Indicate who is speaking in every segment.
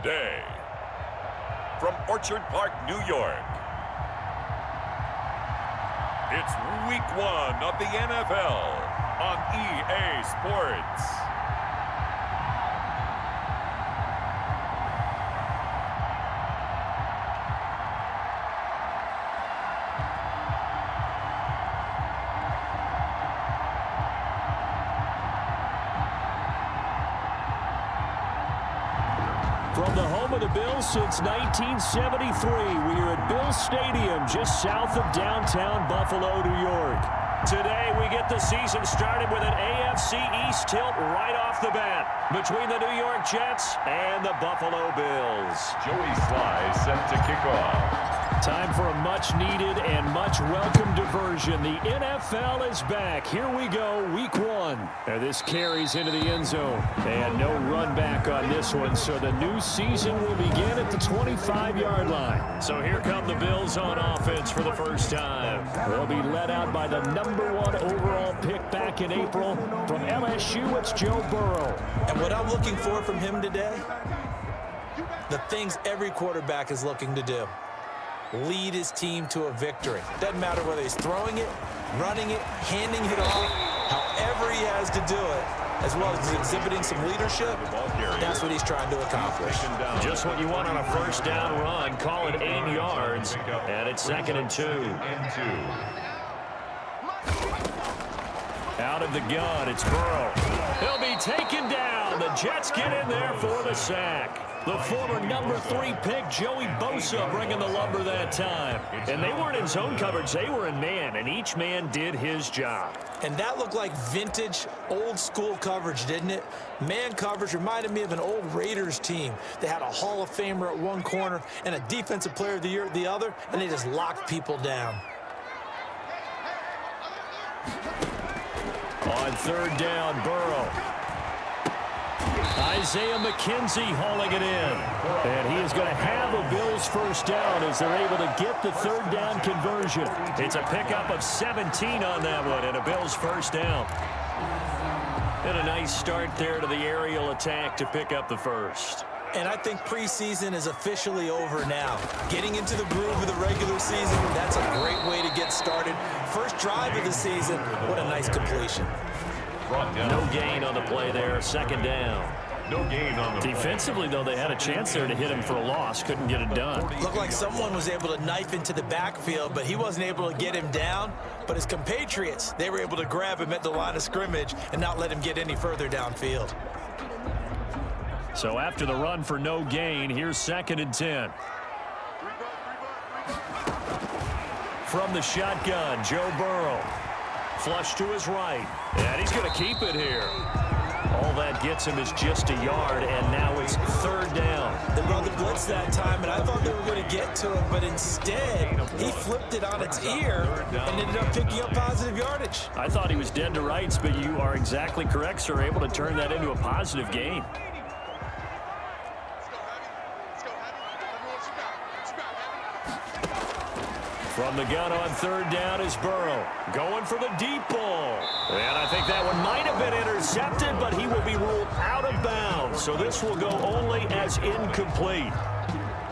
Speaker 1: today. From Orchard Park, New York, it's Week 1 of the NFL on EA Sports.
Speaker 2: From the home of the Bills since 1973, we are at Bills Stadium just south of downtown Buffalo, New York. Today, we get the season started with an AFC East tilt right off the bat between the New York Jets and the Buffalo Bills.
Speaker 1: Joey Sly set to kick off.
Speaker 2: Time for a much-needed and much-welcome diversion. The NFL is back. Here we go, Week 1. And this carries into the end zone. And no run back on this one, so the new season will begin at the 25-yard line. So here come the Bills on offense for the first time. They'll be led out by the #1 overall pick back in April. From LSU, it's Joe Burrow.
Speaker 3: And what I'm looking for from him today, the things every quarterback is looking to do. Lead his team to a victory. Doesn't matter whether he's throwing it, running it, handing it off, however he has to do it, as well as exhibiting some leadership, that's what he's trying to accomplish.
Speaker 2: Just what you want on a first down run. Call it 8 yards, and it's 2nd and 2. Out of the gun, it's Burrow. He'll be taken down. The Jets get in there for the sack. The former #3 pick, Joey Bosa, bringing the lumber that time. And they weren't in zone coverage. They were in man, and each man did his job.
Speaker 3: And that looked like vintage, old-school coverage, didn't it? Man coverage reminded me of an old Raiders team. They had a Hall of Famer at one corner and a Defensive Player of the Year at the other, and they just locked people down.
Speaker 2: On 3rd down, Burrow. Isaiah McKenzie hauling it in. And he is going to have a Bills first down as they're able to get the 3rd down conversion. It's a pickup of 17 on that one and a Bills first down. And a nice start there to the aerial attack to pick up the first.
Speaker 3: And I think preseason is officially over now. Getting into the groove of the regular season, that's a great way to get started. First drive of the season, what a nice completion.
Speaker 2: No gain on the play there, 2nd down.
Speaker 1: No gain on the
Speaker 2: Defensively, though, they had a chance there to hit him for a loss. Couldn't get it done.
Speaker 3: Looked like someone was able to knife into the backfield, but he wasn't able to get him down. But his compatriots, they were able to grab him at the line of scrimmage and not let him get any further downfield.
Speaker 2: So after the run for no gain, here's 2nd and 10. From the shotgun, Joe Burrow. Flush to his right. And he's going to keep it here. All that gets him is just a yard, and now it's 3rd down.
Speaker 3: They brought the blitz that time, and I thought they were going to get to him, but instead, he flipped it on its ear and ended up picking up positive yardage.
Speaker 2: I thought he was dead to rights, but you are exactly correct, sir. Able to turn that into a positive gain. From the gun on 3rd down is Burrow. Going for the deep ball. And I think that one might have been intercepted, but he will be ruled out of bounds. So this will go only as incomplete.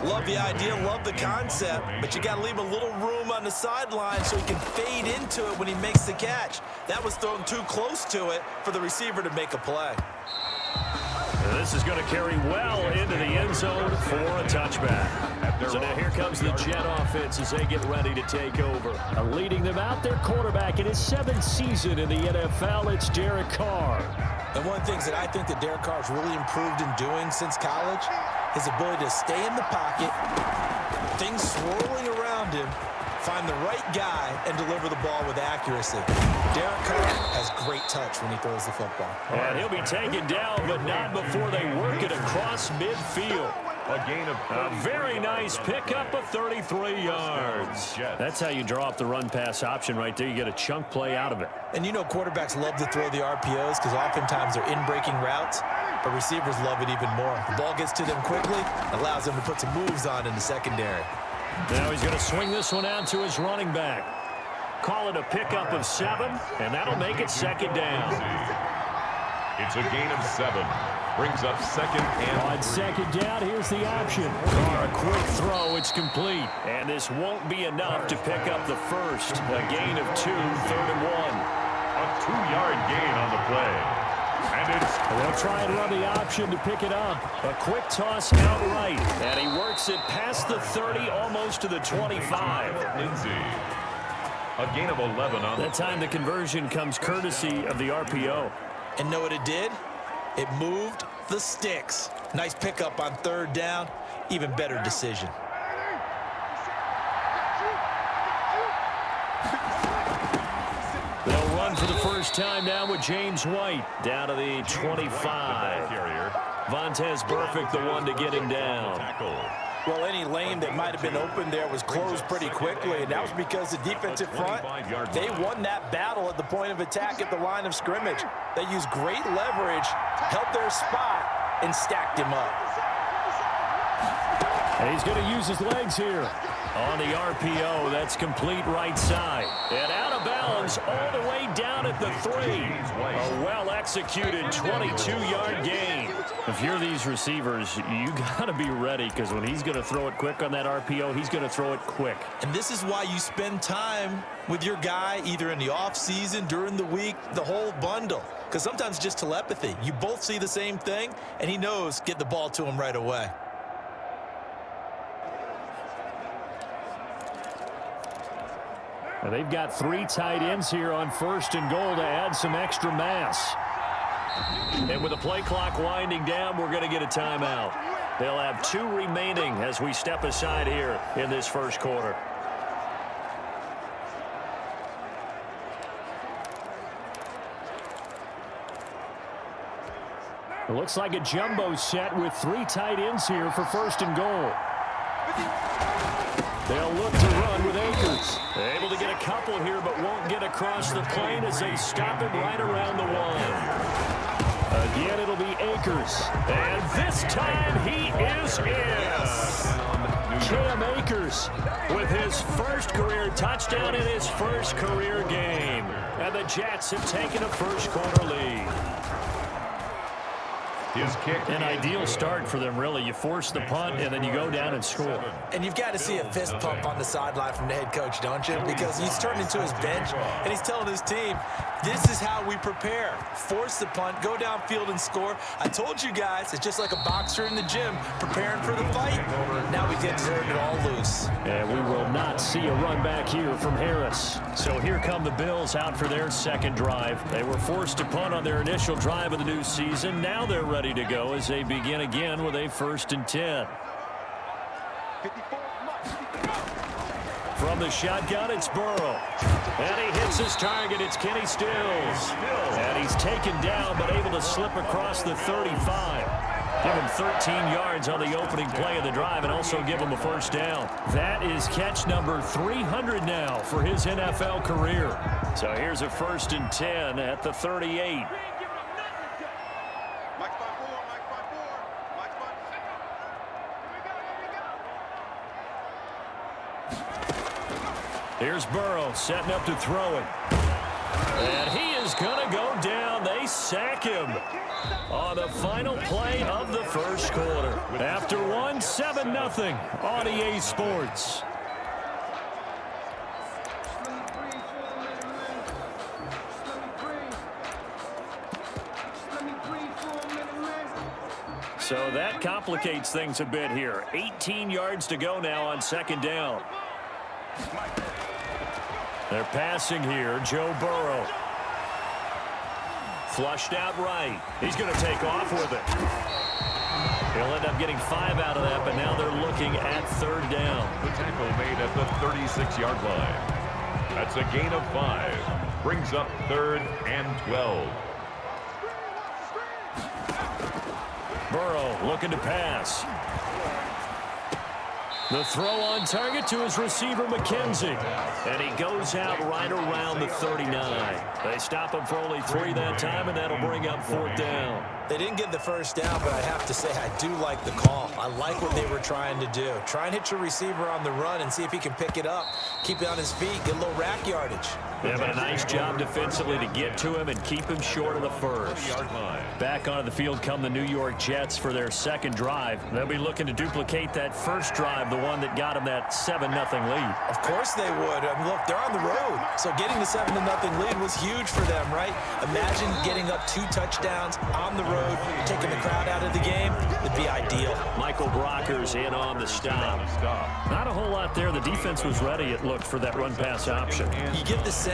Speaker 3: Love the idea, love the concept, but you got to leave a little room on the sideline so he can fade into it when he makes the catch. That was thrown too close to it for the receiver to make a play.
Speaker 2: And this is going to carry well into the end zone for a touchback. So now here comes the Jet offense as they get ready to take over. Leading them out, their quarterback in his 7th season in the NFL, it's Derek Carr.
Speaker 3: And one of the things that I think that Derek Carr's really improved in doing since college, his ability to stay in the pocket, things swirling around him, find the right guy, and deliver the ball with accuracy. Derek Carr has great touch when he throws the football.
Speaker 2: And he'll be taken down, but not before they work it across midfield. A very nice pickup of 33 yards. That's how you draw up the run-pass option right there. You get a chunk play out of it.
Speaker 3: And you know quarterbacks love to throw the RPOs because oftentimes they're in-breaking routes, but receivers love it even more. The ball gets to them quickly, allows them to put some moves on in the secondary.
Speaker 2: Now he's going to swing this one out to his running back. Call it a pickup of 7, and that'll make it 2nd down.
Speaker 1: It's a gain of 7. Brings up second and
Speaker 2: On
Speaker 1: 3.
Speaker 2: second down, here's the option. A quick throw, it's complete. And this won't be enough to pick up the first. A gain of 2, 3rd and 1.
Speaker 1: A 2-yard gain on the play. And it's...
Speaker 2: They'll try and run the option to pick it up. A quick toss outright. And he works it past the 30, almost to the 25.
Speaker 1: Lindsay. A gain of 11 on
Speaker 2: That time the conversion comes courtesy of the RPO.
Speaker 3: And know what it did? It moved the sticks. Nice pickup on 3rd down. Even better decision.
Speaker 2: They'll run for the first time now with James White down to the 25. Vontez Perfect, the one to get him down.
Speaker 3: Well, any lane that might have been open there was closed pretty quickly, and that was because the defensive front, they won that battle at the point of attack at the line of scrimmage. They used great leverage, helped their spot, and stacked him up.
Speaker 2: And he's going to use his legs here. On the RPO, that's complete right side. And out of bounds all the way down at the 3. A well-executed 22-yard gain. If you're these receivers, you got to be ready, because when he's going to throw it quick on that RPO, he's going to throw it quick.
Speaker 3: And this is why you spend time with your guy either in the offseason, during the week, the whole bundle. Because sometimes it's just telepathy. You both see the same thing, and he knows get the ball to him right away.
Speaker 2: Now they've got 3 tight ends here on 1st and goal to add some extra mass. And with the play clock winding down, we're going to get a timeout. They'll have 2 remaining as we step aside here in this first quarter. It looks like a jumbo set with 3 tight ends here for 1st and goal. They'll look to run with Akers. Able to get a couple here, but won't get across the plane as they stop him right around the 1. Again, it'll be Akers. And this time he is in. Cam Akers with his first career touchdown in his first career game. And the Jets have taken a first quarter lead.
Speaker 1: His kick.
Speaker 2: An ideal start for them, really. You force the punt, and then you go down and score.
Speaker 3: And you've got to see a fist pump on the sideline from the head coach, don't you? Because he's turned into his bench, and he's telling his team, this is how we prepare. Force the punt, go downfield and score. I told you guys, it's just like a boxer in the gym preparing for the fight. Now we get to turn it all loose.
Speaker 2: And we will not see a run back here from Harris. So here come the Bills out for their second drive. They were forced to punt on their initial drive of the new season. Now they're ready to go as they begin again with a 1st and 10. From the shotgun, it's Burrow. And he hits his target. It's Kenny Stills. And he's taken down, but able to slip across the 35. Give him 13 yards on the opening play of the drive and also give him a first down. That is catch number 300 now for his NFL career. So here's a 1st and 10 at the 38. Here's Burrow setting up to throw it. And he is going to go down. They sack him on the final play of the first quarter. After 7-0 on EA Sports. So that complicates things a bit here. 18 yards to go now on 2nd down. They're passing here. Joe Burrow. Flushed out right. He's going to take off with it. He'll end up getting 5 out of that, but now they're looking at 3rd down.
Speaker 1: The tackle made at the 36-yard line. That's a gain of 5. Brings up 3rd and 12.
Speaker 2: Burrow looking to pass. The throw on target to his receiver, McKenzie. And he goes out right around the 39. They stop him for only 3 that time, and that'll bring up 4th down.
Speaker 3: They didn't get the first down, but I have to say I do like the call. I like what they were trying to do. Try and hit your receiver on the run and see if he can pick it up, keep it on his feet, get a little rack yardage.
Speaker 2: Yeah, but a nice job defensively to get to him and keep him short of the first. Back onto the field come the New York Jets for their second drive. They'll be looking to duplicate that first drive, the one that got them that 7-0 lead.
Speaker 3: Of course they would. I mean, look, they're on the road. So getting the 7-0 lead was huge for them, right? Imagine getting up 2 touchdowns on the road, taking the crowd out of the game. It'd be ideal.
Speaker 2: Michael Brockers in on the stop. Not a whole lot there. The defense was ready, it looked, for that run-pass option.
Speaker 3: You get the sense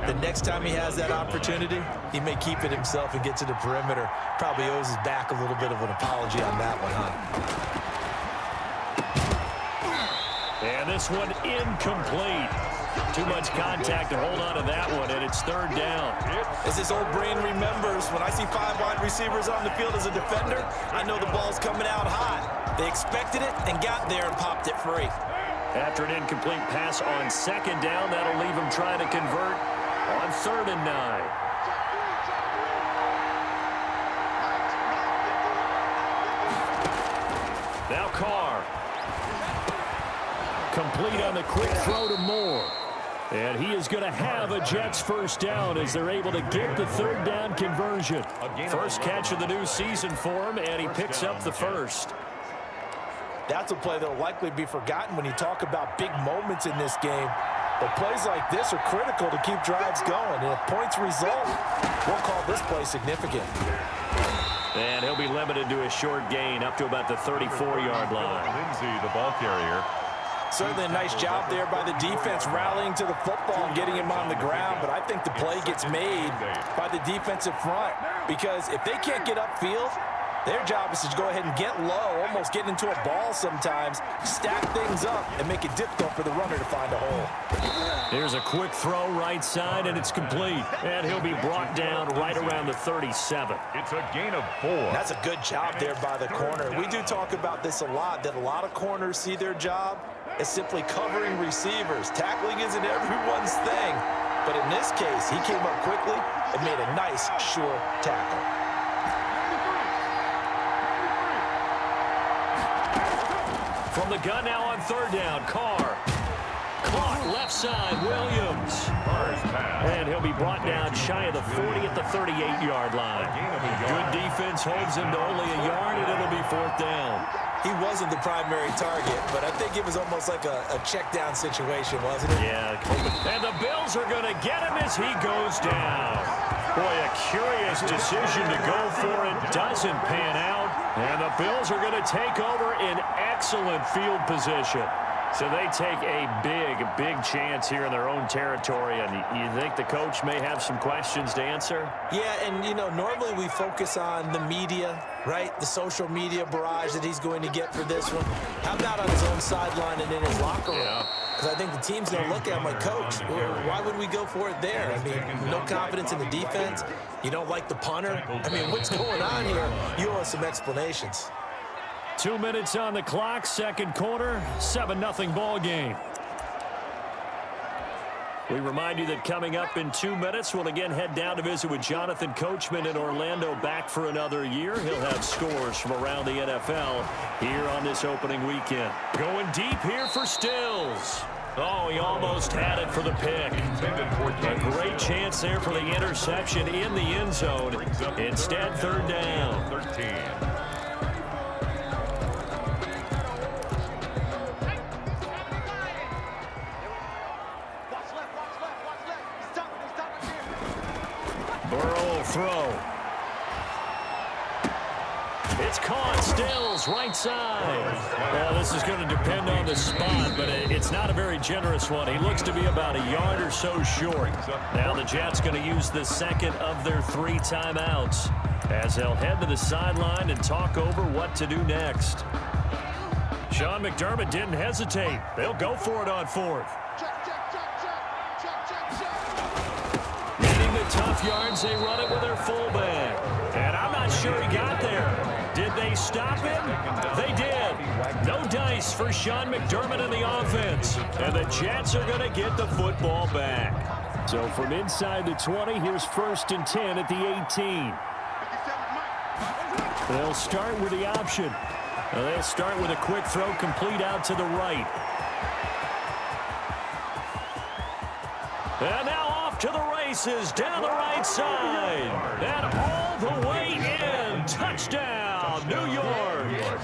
Speaker 3: the next time he has that opportunity, he may keep it himself and get to the perimeter. Probably owes his back a little bit of an apology on that one, huh?
Speaker 2: And this one incomplete. Too much contact to hold on to that one, and it's 3rd down.
Speaker 3: As his old brain remembers, when I see 5 wide receivers on the field as a defender, I know the ball's coming out hot. They expected it and got there and popped it free.
Speaker 2: After an incomplete pass on 2nd down, that'll leave him trying to convert on 3rd and 9. Now Carr. Complete on the quick throw to Moore. And he is going to have a Jets first down as they're able to get the 3rd down conversion. First catch of the new season for him, and he picks up the first.
Speaker 3: That's a play that will likely be forgotten when you talk about big moments in this game. But plays like this are critical to keep drives going. And if points result, we'll call this play significant.
Speaker 2: And he'll be limited to a short gain up to about the 34-yard line.
Speaker 1: Lindsay, the ball carrier.
Speaker 3: Certainly a nice job there by the defense rallying to the football and getting him on the ground. But I think the play gets made by the defensive front. Because if they can't get upfield, their job is to go ahead and get low, almost get into a ball sometimes, stack things up, and make it difficult for the runner to find a hole.
Speaker 2: Here's a quick throw right side, and it's complete. And he'll be brought down right around the 37.
Speaker 1: It's a gain of 4.
Speaker 3: That's a good job there by the corner. We do talk about this a lot, that a lot of corners see their job as simply covering receivers. Tackling isn't everyone's thing. But in this case, he came up quickly and made a nice, sure tackle.
Speaker 2: From the gun now on 3rd down, Carr. Caught left side, Williams. And he'll be brought down shy of the 40 at the 38-yard line. Good defense holds him to only a yard, and it'll be 4th down.
Speaker 3: He wasn't the primary target, but I think it was almost like a check down situation, wasn't it?
Speaker 2: Yeah. And the Bills are going to get him as he goes down. Boy, a curious decision to go for it. Doesn't pan out. And the Bills are going to take over in excellent field position. So they take a big chance here in their own territory. And you think the coach may have some questions to answer?
Speaker 3: Yeah, and, you know, normally we focus on the media, right? The social media barrage that he's going to get for this one. How about on his own sideline and in his locker room? Because I think the team's going to look at him like, Coach, why would we go for it there? I mean, no confidence in the defense. You don't like the punter. I mean, what's going on here? You owe us some explanations.
Speaker 2: 2 minutes on the clock, second quarter, 7-0 ball game. We remind you that coming up in 2 minutes, we'll again head down to visit with Jonathan Coachman in Orlando, back for another year. He'll have scores from around the NFL here on this opening weekend. Going deep here for Stills. Oh, he almost had it for the pick. A great chance there for the interception in the end zone. Instead, 3rd down.
Speaker 1: 13.
Speaker 2: Burrow will throw. It's caught. Stills, right side. Well, this is going to depend on the spot, but it's not a very generous one. He looks to be about a yard or so short. Now the Jets going to use the second of their 3 timeouts as they'll head to the sideline and talk over what to do next. Sean McDermott didn't hesitate. They'll go for it on 4th. Tough yards, they run it with their fullback. And I'm not sure he got there. Did they stop him? They did. No dice for Sean McDermott in the offense. And the Jets are going to get the football back. So from inside the 20, here's 1st and 10 at the 18. They'll start with the option. They'll start with a quick throw complete out to the right. And now off to the races down the right side. And all the way in. Touchdown, New York.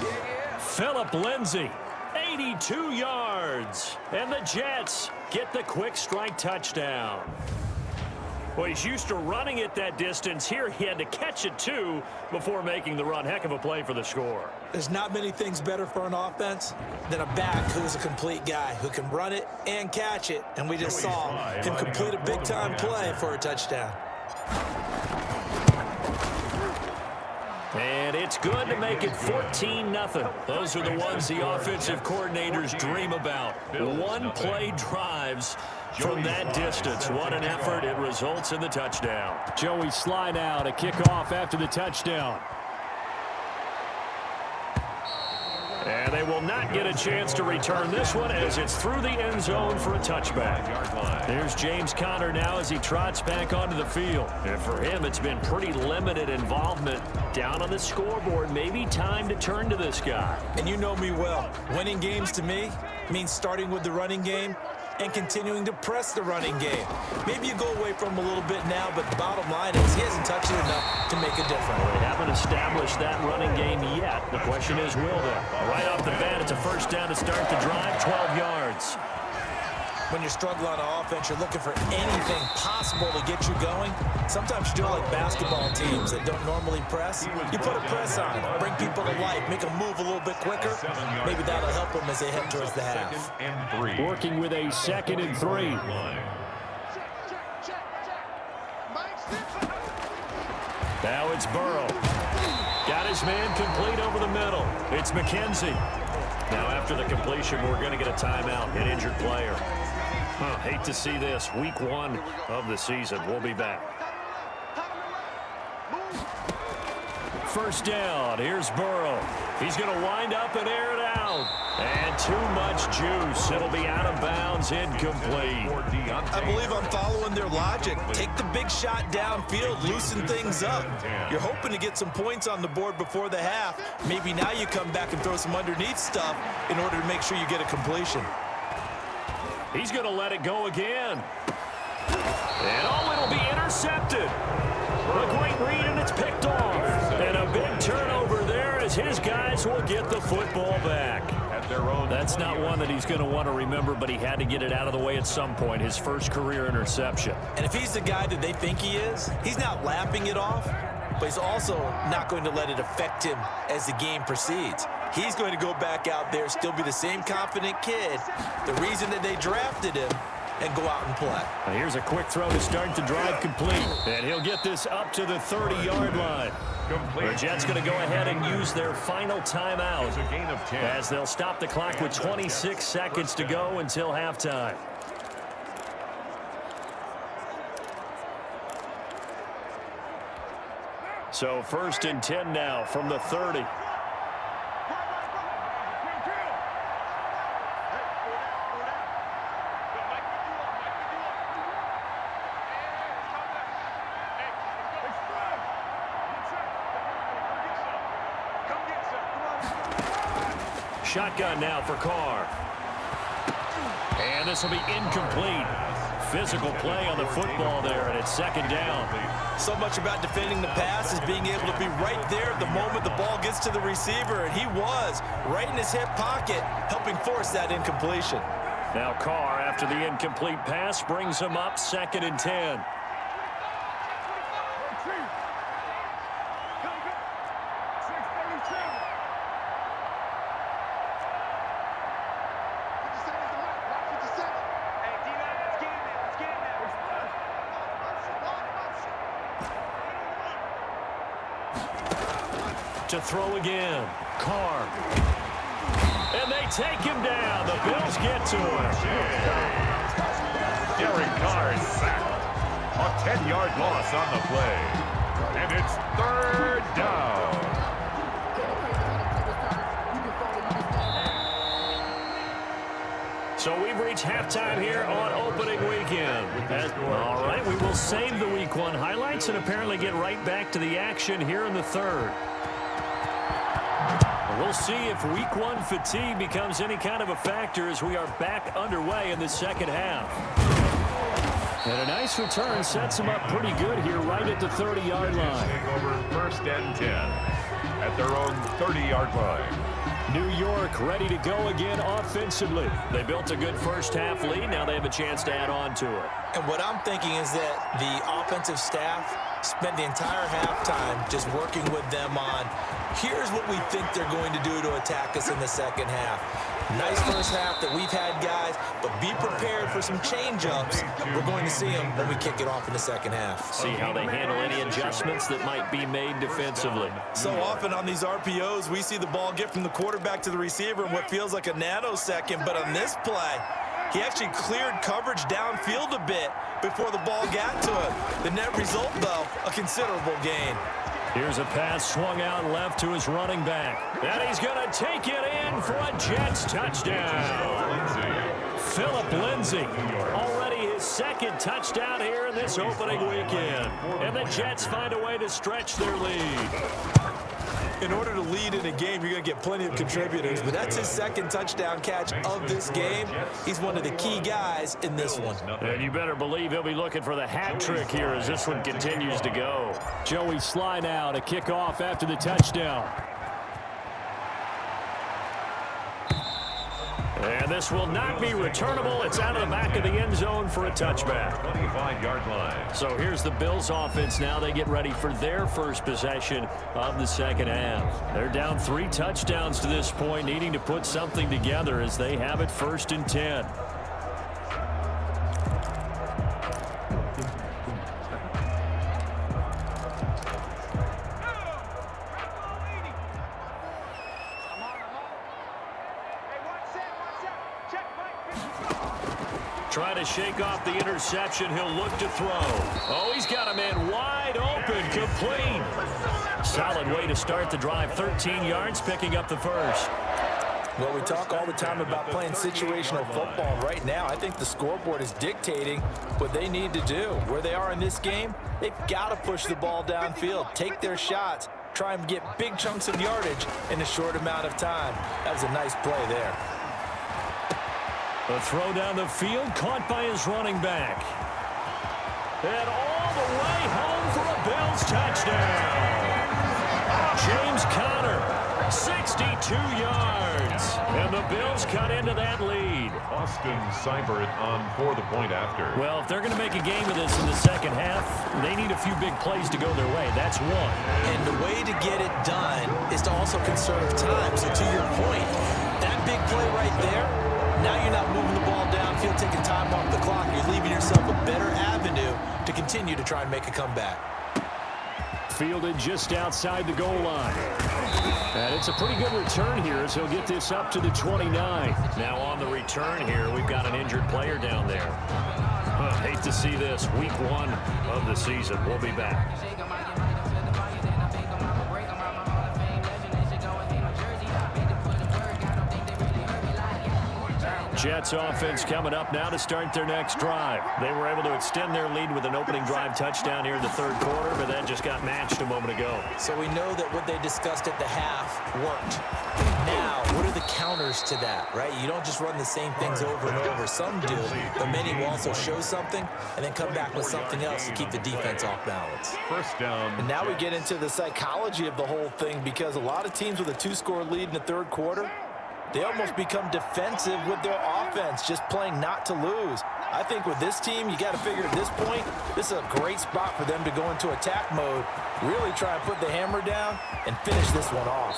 Speaker 2: Phillip Lindsay, 82 yards. And the Jets get the quick strike touchdown. Well, he's used to running it that distance. Here he had to catch it, too, before making the run. Heck of a play for the score.
Speaker 3: There's not many things better for an offense than a back who's a complete guy who can run it and catch it. And we just saw him complete a big-time play for a touchdown.
Speaker 2: And it's good to make it 14-0. Those are the ones the offensive coordinators dream about. One-play drives from that distance. What an effort. It results in the touchdown. Joey slide out, a kickoff after the touchdown. And they will not get a chance to return this one as it's through the end zone for a touchback. There's James Conner now as he trots back onto the field. And for him, it's been pretty limited involvement down on the scoreboard. Maybe time to turn to this guy.
Speaker 3: And you know me well. Winning games to me means starting with the running game and continuing to press the running game. Maybe you go away from him a little bit now, but the bottom line is he hasn't touched it enough to make a difference.
Speaker 2: They haven't established that running game yet. The question is, will they? Right off the bat, it's a first down to start the drive, 12 yards.
Speaker 3: When you're struggling on offense, you're looking for anything possible to get you going. Sometimes you do it like basketball teams that don't normally press. You put a press on, bring people to life, make them move a little bit quicker. Maybe that'll help them as they head towards the half.
Speaker 2: Working with a 2nd and 3. Now it's Burrow. Got his man complete over the middle. It's McKenzie. Now after the completion, we're going to get a timeout, an injured player. Hate to see this. Week 1 of the season. We'll be back. First down. Here's Burrow. He's going to wind up and air it out. And too much juice. It'll be out of bounds, incomplete.
Speaker 3: I believe I'm following their logic. Take the big shot downfield, loosen things up. You're hoping to get some points on the board before the half. Maybe now you come back and throw some underneath stuff in order to make sure you get a completion.
Speaker 2: He's going to let it go again. And it'll be intercepted. A great read, and it's picked off. And a big turnover there as his guys will get the football back. That's not one that he's going to want to remember, but he had to get it out of the way at some point, his first career interception.
Speaker 3: And if he's the guy that they think he is, he's not laughing it off, but he's also not going to let it affect him as the game proceeds. He's going to go back out there, still be the same confident kid, the reason that they drafted him, and go out and play.
Speaker 2: Now here's a quick throw to start the drive complete. And he'll get this up to the 30-yard line. The Jets going to go ahead and use their final timeout as they'll stop the clock with 26 seconds to go until halftime. So 1st and 10 now from the 30. Shotgun now for Carr. And this will be incomplete. Physical play on the football there, and it's 2nd down.
Speaker 3: So much about defending the pass is being able to be right there at the moment the ball gets to the receiver, and he was right in his hip pocket, helping force that incompletion.
Speaker 2: Now Carr, after the incomplete pass, brings him up 2nd and 10. To throw again. Carr. And they take him down. The Bills get to him.
Speaker 1: Derek Carr sacked. A 10-yard loss on the play. And it's 3rd down.
Speaker 2: So we've reached halftime here on opening weekend. All right, we will save the Week 1 highlights and apparently get right back to the action here in the third. We'll see if Week 1 fatigue becomes any kind of a factor as we are back underway in the second half. And a nice return sets them up pretty good here right at the 30-yard line.
Speaker 1: Over first and 10 at their own 30-yard line.
Speaker 2: New York ready to go again offensively. They built a good first-half lead. Now they have a chance to add on to it.
Speaker 3: And what I'm thinking is that the offensive staff spent the entire halftime just working with them on, here's what we think they're going to do to attack us in the second half. Nice first half that we've had, guys, but be prepared for some change-ups. We're going to see them when we kick it off in the second half.
Speaker 2: See how they handle any adjustments that might be made defensively.
Speaker 3: So often on these RPOs, we see the ball get from the quarterback to the receiver in what feels like a nanosecond, but on this play, he actually cleared coverage downfield a bit before the ball got to him. The net result, though, a considerable gain.
Speaker 2: Here's a pass swung out left to his running back. And he's going to take it in for a Jets touchdown. Phillip Lindsay, already his second touchdown here in this opening weekend. And the Jets find a way to stretch their lead.
Speaker 3: In order to lead in a game, you're going to get plenty of contributors, but that's his second touchdown catch of this game. He's one of the key guys in this one.
Speaker 2: And you better believe he'll be looking for the hat trick here as this one continues to go. Joey Sly now to kick off after the touchdown. And this will not be returnable. It's out of the back of the end zone for a touchback.
Speaker 1: 25-yard line.
Speaker 2: So here's the Bills offense now. They get ready for their first possession of the second half. They're down 3 touchdowns to this point, needing to put something together as they have it 1st and 10. Trying to shake off the interception. He'll look to throw. Oh, he's got a man wide open, complete. Solid way to start the drive. 13 yards, picking up the first.
Speaker 3: Well, we talk all the time about playing situational football. Right now, I think the scoreboard is dictating what they need to do. Where they are in this game, they've got to push the ball downfield, take their shots, try and get big chunks of yardage in a short amount of time. That was a nice play there.
Speaker 2: A throw down the field, caught by his running back. And all the way home for a Bills touchdown. James Conner, 62 yards. And the Bills cut into that lead.
Speaker 1: Austin Seibert on for the point after.
Speaker 2: Well, if they're going to make a game of this in the second half, they need a few big plays to go their way. That's one.
Speaker 3: And the way to get it done is to also conserve time. So to your point, that big play right there, now you're not moving the ball downfield, taking time off the clock. You're leaving yourself a better avenue to continue to try and make a comeback.
Speaker 2: Fielded just outside the goal line. And it's a pretty good return here as he'll get this up to the 29. Now on the return here, we've got an injured player down there. Hate to see this. Week 1 of the season. We'll be back. Jets offense coming up now to start their next drive. They were able to extend their lead with an opening drive touchdown here in the third quarter, but that just got matched a moment ago.
Speaker 3: So we know that what they discussed at the half worked. Now, what are the counters to that, right? You don't just run the same things over and over. Some do, but many will also show something and then come back with something else to keep the defense off balance.
Speaker 1: First down.
Speaker 4: And now we get into the psychology of the whole thing, because a lot of teams with a 2-score lead in the third quarter, they almost become defensive with their offense, just playing not to lose. I think with this team, you got to figure at this point, this is a great spot for them to go into attack mode, really try and put the hammer down and finish this one off.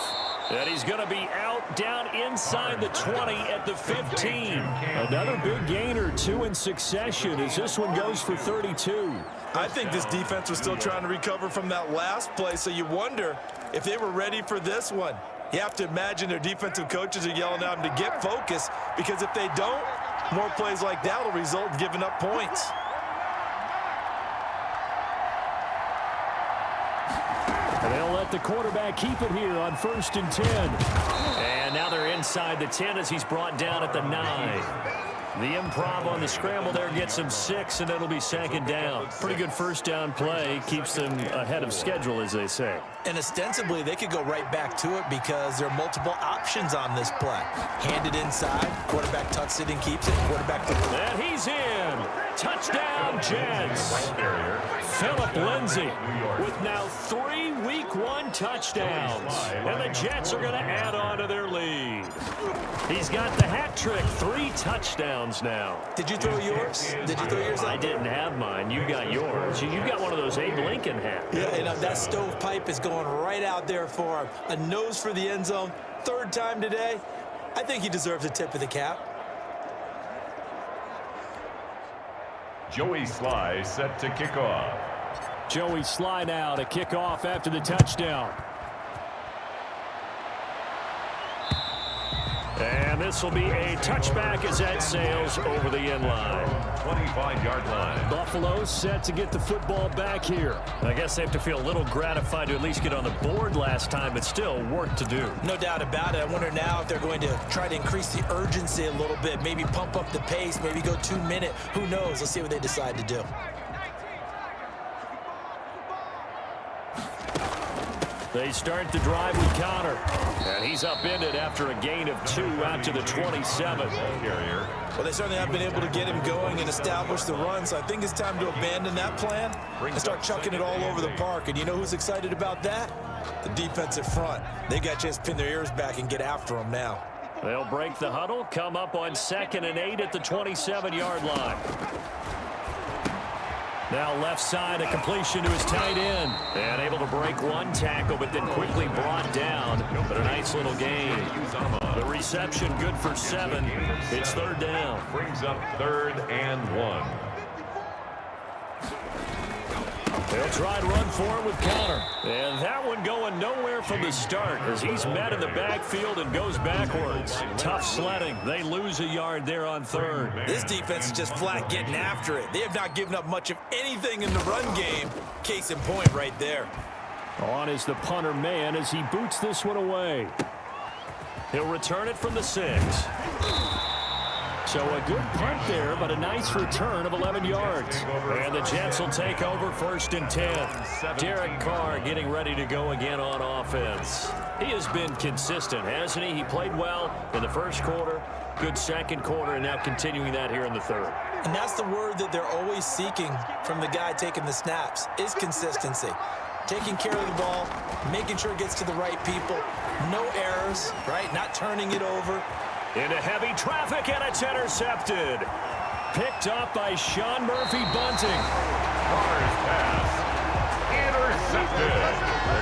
Speaker 2: And he's going to be out down inside the 20 at the 15. Another big gain or 2 in succession as this one goes for 32.
Speaker 3: I think this defense was still trying to recover from that last play, so you wonder if they were ready for this one. You have to imagine their defensive coaches are yelling at them to get focused, because if they don't, more plays like that will result in giving up points.
Speaker 2: And they'll let the quarterback keep it here on 1st and 10. And now they're inside the 10 as he's brought down at the 9. The improv on the scramble there gets him 6, and it'll be second down. Pretty good first down play. Keeps them ahead of schedule, as they say.
Speaker 3: And ostensibly, they could go right back to it because there are multiple options on this play. Hand it inside, quarterback tucks it and keeps it, quarterback...
Speaker 2: And he's in. Touchdown, Jets. Phillip Lindsay with now 3 Week 1 touchdowns. And the Jets are going to add on to their lead. He's got the hat trick, 3 touchdowns now.
Speaker 3: Did you throw yours? Did you throw yours out?
Speaker 2: I didn't have mine. You got yours. You got one of those Abe Lincoln hats.
Speaker 3: Yeah, and that stovepipe is going right out there for him. A nose for the end zone. 3rd time today. I think he deserves a tip of the cap.
Speaker 1: Joey Sly set to kick off.
Speaker 2: Joey Sly now to kick off after the touchdown. And this will be a touchback as that sails over the end line.
Speaker 1: 25-yard line.
Speaker 2: Buffalo set to get the football back here. I guess they have to feel a little gratified to at least get on the board last time, but still work to do.
Speaker 3: No doubt about it. I wonder now if they're going to try to increase the urgency a little bit, maybe pump up the pace, maybe go 2-minute. Who knows? Let's see what they decide to do.
Speaker 2: They start the drive with Connor. And he's upended after a gain of 2 out to the 27.
Speaker 3: Well, they certainly have been able to get him going and establish the run, so I think it's time to abandon that plan and start chucking it all over the park. And you know who's excited about that? The defensive front. They got a chance to pin their ears back and get after him now.
Speaker 2: They'll break the huddle, come up on 2nd and 8 at the 27-yard line. Now left side, a completion to his tight end. And able to break 1 tackle, but then quickly brought down. But a nice little gain. The reception good for 7. It's 3rd down.
Speaker 1: Brings up 3rd and 1.
Speaker 2: They'll try to run for him with Connor. And that one going nowhere from the start as he's met in the backfield and goes backwards. Tough sledding. They lose a yard there on 3rd.
Speaker 3: This defense is just flat getting after it. They have not given up much of anything in the run game. Case in point right there.
Speaker 2: On is the punter man as he boots this one away. He'll return it from the 6. So a good punt there, but a nice return of 11 yards. And the Jets will take over 1st and 10. Derek Carr getting ready to go again on offense. He has been consistent, hasn't he? He played well in the 1st quarter, good 2nd quarter, and now continuing that here in the 3rd.
Speaker 3: And that's the word that they're always seeking from the guy taking the snaps, is consistency. Taking care of the ball, making sure it gets to the right people. No errors, right? Not turning it over.
Speaker 2: Into heavy traffic, and it's intercepted. Picked up by Sean Murphy Bunting.
Speaker 1: Carr's pass. Intercepted.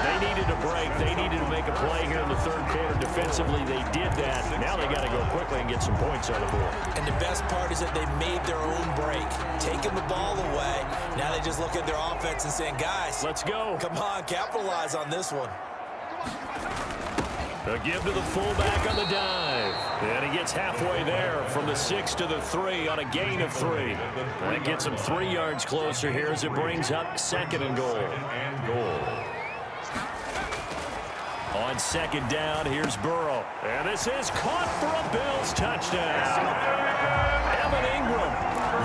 Speaker 2: They needed a break. They needed to make a play here in the 3rd quarter. Defensively, they did that. Now they got to go quickly and get some points on the board.
Speaker 3: And the best part is that they made their own break. Taking the ball away. Now they just look at their offense and saying, guys,
Speaker 2: let's go.
Speaker 3: Come on, capitalize on this one.
Speaker 2: A give to the fullback on the dive. And he gets halfway there from the 6 to the 3 on a gain of 3. That gets him 3 yards closer here as it brings up 2nd and goal. On 2nd down, here's Burrow. And this is caught for a Bills touchdown. Evan Ingram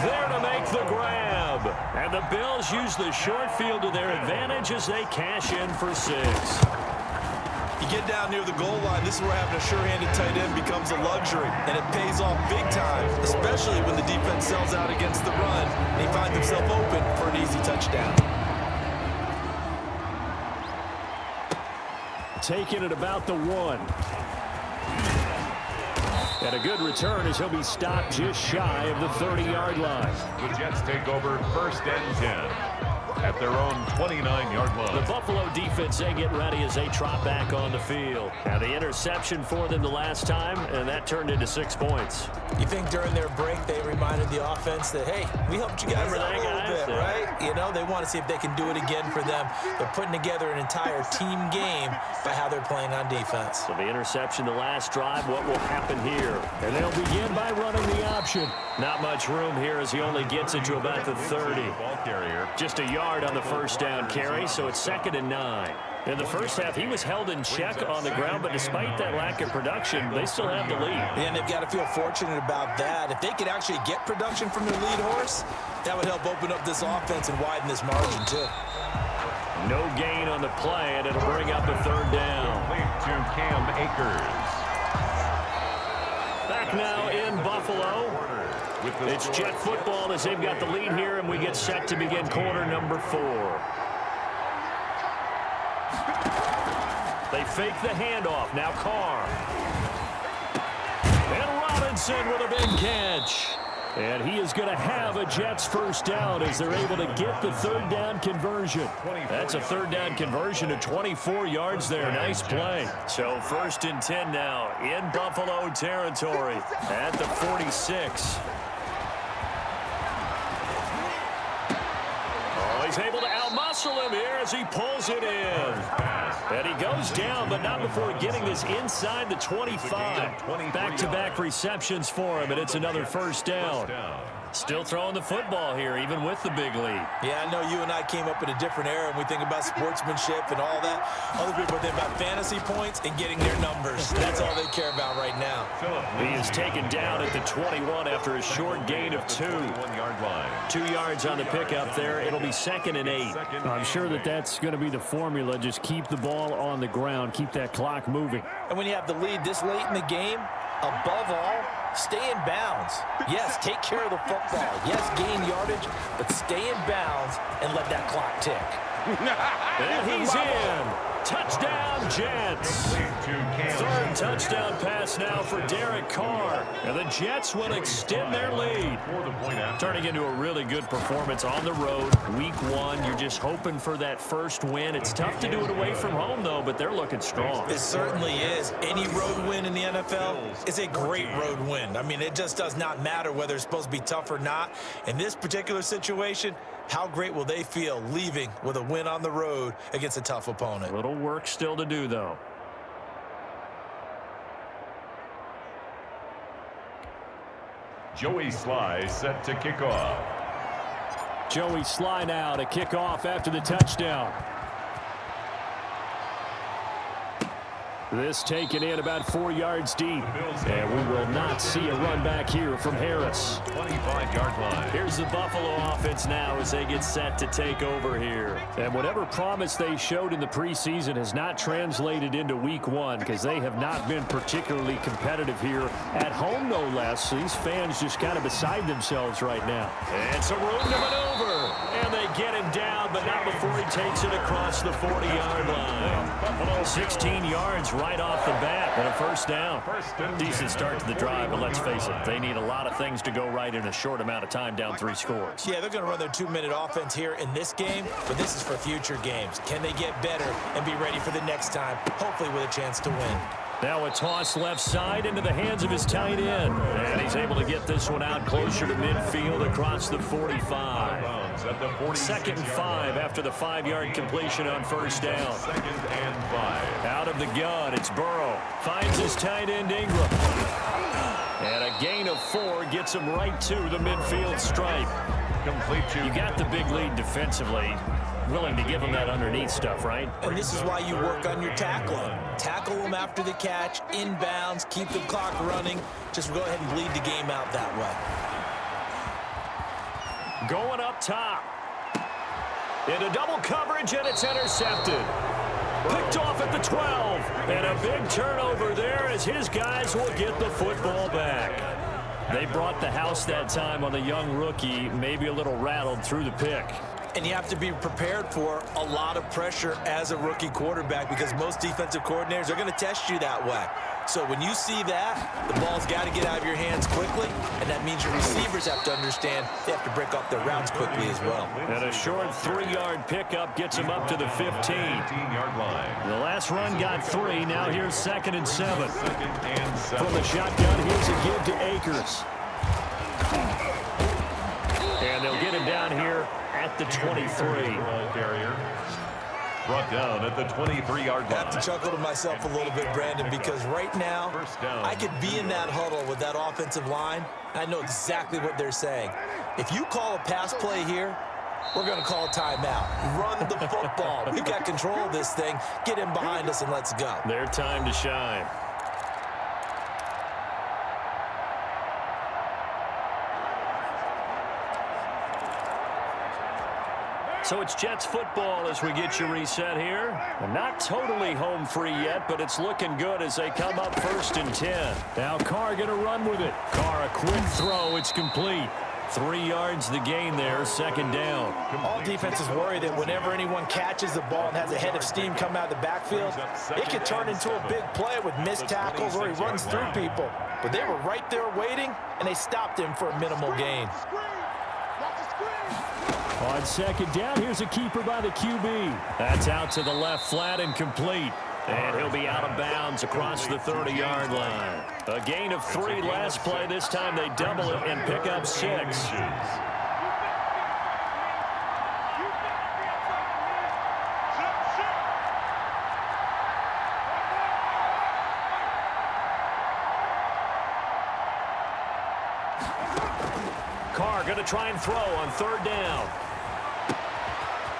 Speaker 2: there to make the grab. And the Bills use the short field to their advantage as they cash in for 6.
Speaker 3: You get down near the goal line, this is where having a sure-handed tight end becomes a luxury, and it pays off big time, especially when the defense sells out against the run, and he finds himself open for an easy touchdown.
Speaker 2: Taking it about the 1. And a good return as he'll be stopped just shy of the 30-yard line.
Speaker 1: The Jets take over 1st and 10. At their own 29-yard line.
Speaker 2: The Buffalo defense, they get ready as they trot back on the field. Now the interception for them the last time, and that turned into 6 points.
Speaker 3: You think during their break they reminded the offense that, hey, we helped you guys out a little bit, right? You know, they want to see if they can do it again for them. They're putting together an entire team game by how they're playing on defense.
Speaker 2: So the interception the last drive, what will happen here? And they'll begin by running the option. Not much room here as he only gets it to about the 30.
Speaker 1: Ball carrier.
Speaker 2: Just a yard on the 1st down carry, so it's 2nd and 9. In the first half, he was held in check on the ground, but despite that lack of production, they still have the lead.
Speaker 3: And they've got to feel fortunate about that. If they could actually get production from their lead horse, that would help open up this offense and widen this margin, too.
Speaker 2: No gain on the play, and it'll bring up a third down.
Speaker 1: To Cam Akers.
Speaker 2: Back now in Buffalo. It's Jet football as they've got the lead here, and we get set to begin quarter number 4. They fake the handoff. Now Carr. And Robinson with a big catch. And he is going to have a Jets first down as they're able to get the third down conversion. That's a third down conversion of 24 yards there. Nice play. So 1st and 10 now in Buffalo territory at the 46. Oh, he's able to outmuscle him here as he pulls it in. And he goes down, but not before getting this inside the 25. Back-to-back receptions for him, and it's another first down. Still throwing the football here, even with the big lead.
Speaker 3: Yeah, I know you and I came up in a different era, and we think about sportsmanship and all that. Other people think about fantasy points and getting their numbers. That's all they care about right now.
Speaker 2: He is taken down at the 21 after a short gain of 2. 2 yards on the pickup there. It'll be 2nd and 8.
Speaker 5: I'm sure that that's going to be the formula. Just keep the ball on the ground. Keep that clock moving.
Speaker 3: And when you have the lead this late in the game, above all, stay in bounds. Yes, take care of the football. Yes, gain yardage, but stay in bounds and let that clock tick.
Speaker 2: And he's in. Touchdown, Jets. 3rd touchdown pass now for Derek Carr. And the Jets will extend their lead. Turning into a really good performance on the road. Week 1, you're just hoping for that first win. It's tough to do it away from home, though, but they're looking strong.
Speaker 3: It certainly is. Any road win in the NFL is a great road win. I mean, it just does not matter whether it's supposed to be tough or not. In this particular situation, how great will they feel leaving with a win on the road against a tough opponent?
Speaker 2: A little work still to do, though.
Speaker 1: Joey Sly set to kick off.
Speaker 5: Joey Sly now to kick off after the touchdown. This taken in about 4 yards deep. And we will not see a run back here from Harris.
Speaker 1: 25-yard line.
Speaker 2: Here's the Buffalo offense now as they get set to take over here.
Speaker 5: And whatever promise they showed in the preseason has not translated into week 1 because they have not been particularly competitive here at home, no less. These fans just kind of beside themselves right now.
Speaker 2: And some room to maneuver. And they get him down, but not before he takes it across the 40-yard line. 16 yards right off the bat and a first down. Decent start to the drive, but let's face it, they need a lot of things to go right in a short amount of time down 3 scores.
Speaker 3: Yeah, they're going to run their 2-minute offense here in this game, but this is for future games. Can they get better and be ready for the next time, hopefully with a chance to win?
Speaker 2: Now a toss left side into the hands of his tight end. And he's able to get this one out closer to midfield across the 45. 2nd and 5 after the 5-yard completion on first down.
Speaker 1: 2nd and 5.
Speaker 2: Out of the gun, it's Burrow. Finds his tight end Ingram. And a gain of 4 gets him right to the midfield stripe.
Speaker 1: Complete to.
Speaker 2: You got the big lead defensively. Willing to give them that underneath stuff, right?
Speaker 3: And this is why you work on your tackling. Tackle them after the catch, inbounds, keep the clock running. Just go ahead and bleed the game out that way.
Speaker 2: Going up top. Into double coverage, and it's intercepted. Picked off at the 12. And a big turnover there as his guys will get the football back. They brought the house that time on the young rookie, maybe a little rattled through the pick.
Speaker 3: And you have to be prepared for a lot of pressure as a rookie quarterback because most defensive coordinators are going to test you that way. So when you see that, the ball's got to get out of your hands quickly, and that means your receivers have to understand they have to break off their routes quickly as well.
Speaker 2: And a short 3-yard pickup gets him up to the 15.
Speaker 1: 15-yard line.
Speaker 2: The last run got 3. Now here's 2nd and 7.
Speaker 1: 2nd and 7.
Speaker 2: From the shotgun, here's a give to Akers. And they'll get him down here at the 23.
Speaker 1: Ball carrier. Brought down at the 23-yard line.
Speaker 3: I have to chuckle to myself a little bit, Brandon, because right now I could be in that huddle with that offensive line. I know exactly what they're saying. If you call a pass play here, We're going to call a timeout. Run the football. We've got control of this thing. Get him behind us and let's go.
Speaker 5: Their time to shine. So it's Jets football as we get you reset here. Not totally home free yet, but it's looking good as they come up 1st and 10. Now Carr going to run with it. Carr, a quick throw. It's complete. 3 yards the gain there, 2nd down.
Speaker 4: All defenses worry that whenever anyone catches the ball and has a head of steam come out of the backfield, it could turn into a big play with missed tackles or he runs through people. But they were right there waiting, and they stopped him for a minimal gain.
Speaker 5: On 2nd down, here's a keeper by the QB. That's out to the left flat and complete. And he'll be out of bounds across the 30-yard line. A gain of 3 last play. This time they double it and pick up 6. Carr going to try and throw on 3rd down.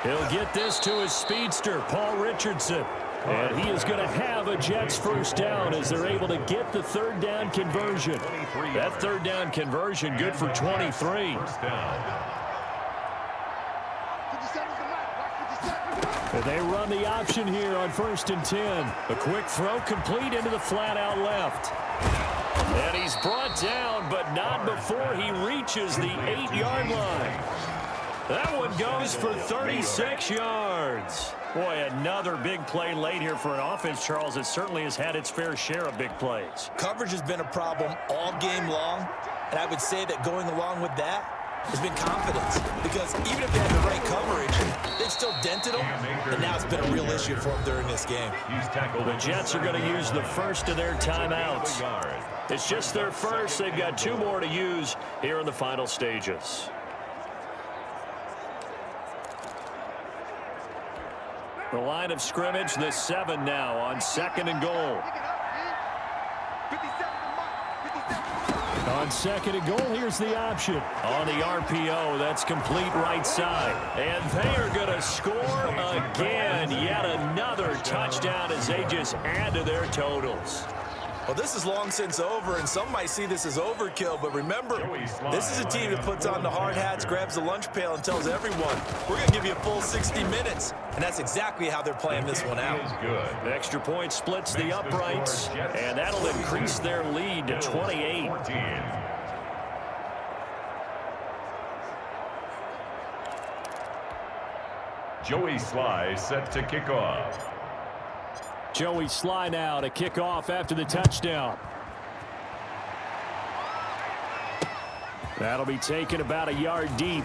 Speaker 5: He'll get this to his speedster, Paul Richardson. And he is going to have a Jets 1st down as they're able to get the 3rd down conversion. That 3rd down conversion good for 23. And they run the option here on 1st and 10. A quick throw complete into the flat out left. And he's brought down, but not before he reaches the 8-yard line. That one goes for 36 yards. Boy, another big play late here for an offense, Charles. It certainly has had its fair share of big plays.
Speaker 3: Coverage has been a problem all game long, and I would say that going along with that has been confidence. Because even if they had the right coverage, they still dented them, and now it's been a real issue for them during this game.
Speaker 5: The Jets are going to use the first of their timeouts. It's just their first. They've got 2 more to use here in the final stages. The line of scrimmage, the 7 now on 2nd and goal. On 2nd and goal, here's the option. On the RPO, that's complete right side. And they are going to score again. Yet another touchdown as they just add to their totals.
Speaker 3: Well, this is long since over, and some might see this as overkill, but remember, this is a team that puts on the hard hats, grabs the lunch pail, and tells everyone, we're going to give you a full 60 minutes. And that's exactly how they're playing this one out.
Speaker 5: The extra point splits the uprights, and that'll increase their lead to 28.
Speaker 1: Joey Sly set to kick off.
Speaker 5: Joey Sly now to kick off after the touchdown. That'll be taken about a yard deep.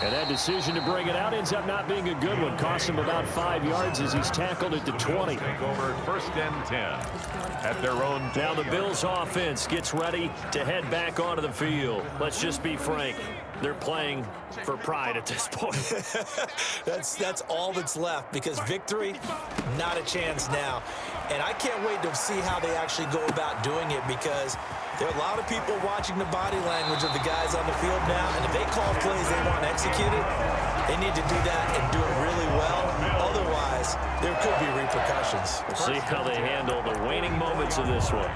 Speaker 5: And that decision to bring it out ends up not being a good one. Cost him about 5 yards as he's tackled at the 20.
Speaker 1: Take over 1st and 10 at their own.
Speaker 5: Now the Bills offense gets ready to head back onto the field. Let's just be frank. They're playing for pride at this point.
Speaker 3: That's all that's left, because victory, not a chance now. And I can't wait to see how they actually go about doing it, because there are a lot of people watching the body language of the guys on the field now, and if they call plays they want executed, they need to do that and do it really well. Otherwise, there could be repercussions.
Speaker 5: We'll see how they handle the waning moments of this one.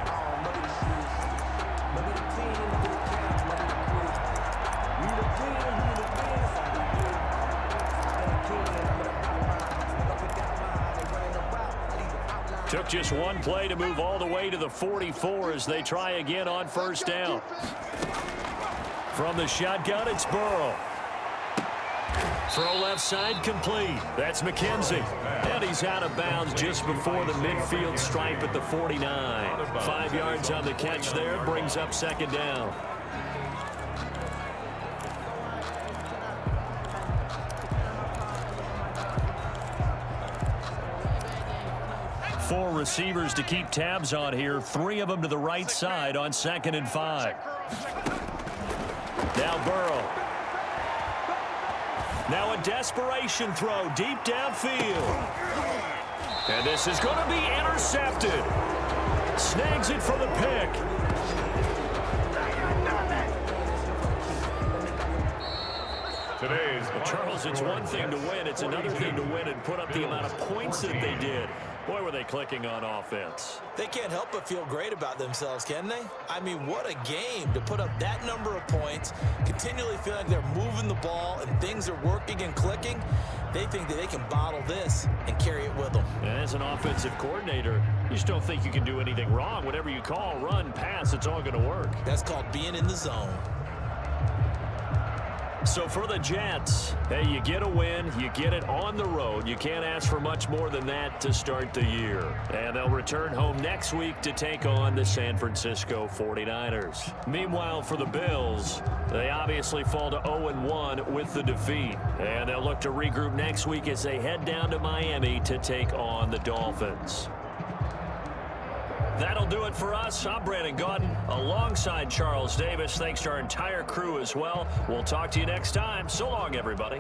Speaker 5: Took just one play to move all the way to the 44 as they try again on 1st down. From the shotgun, it's Burrow. Throw left side complete. That's McKenzie. And he's out of bounds just before the midfield stripe at the 49. 5 yards on the catch there. Brings up 2nd down. Four receivers to keep tabs on here. 3 of them to the right side on 2nd and 5. Now Burrow. Now a desperation throw deep downfield. And this is going to be intercepted. Snags it for the pick.
Speaker 1: Today's
Speaker 2: Charles, it's one thing to win. It's another thing to win and put up the amount of points that they did. Boy, were they clicking on offense.
Speaker 3: They can't help but feel great about themselves, can they? I mean, what a game to put up that number of points, continually feel like they're moving the ball and things are working and clicking. They think that they can bottle this and carry it with them.
Speaker 2: And as an offensive coordinator, you just don't think you can do anything wrong. Whatever you call, run, pass, it's all going to work.
Speaker 3: That's called being in the zone.
Speaker 2: So for the Jets, hey, you get a win, you get it on the road. You can't ask for much more than that to start the year. And they'll return home next week to take on the San Francisco 49ers. Meanwhile, for the Bills, they obviously fall to 0-1 with the defeat. And they'll look to regroup next week as they head down to Miami to take on the Dolphins. That'll do it for us. I'm Brandon Gaudin alongside Charles Davis. Thanks to our entire crew as well. We'll talk to you next time. So long, everybody.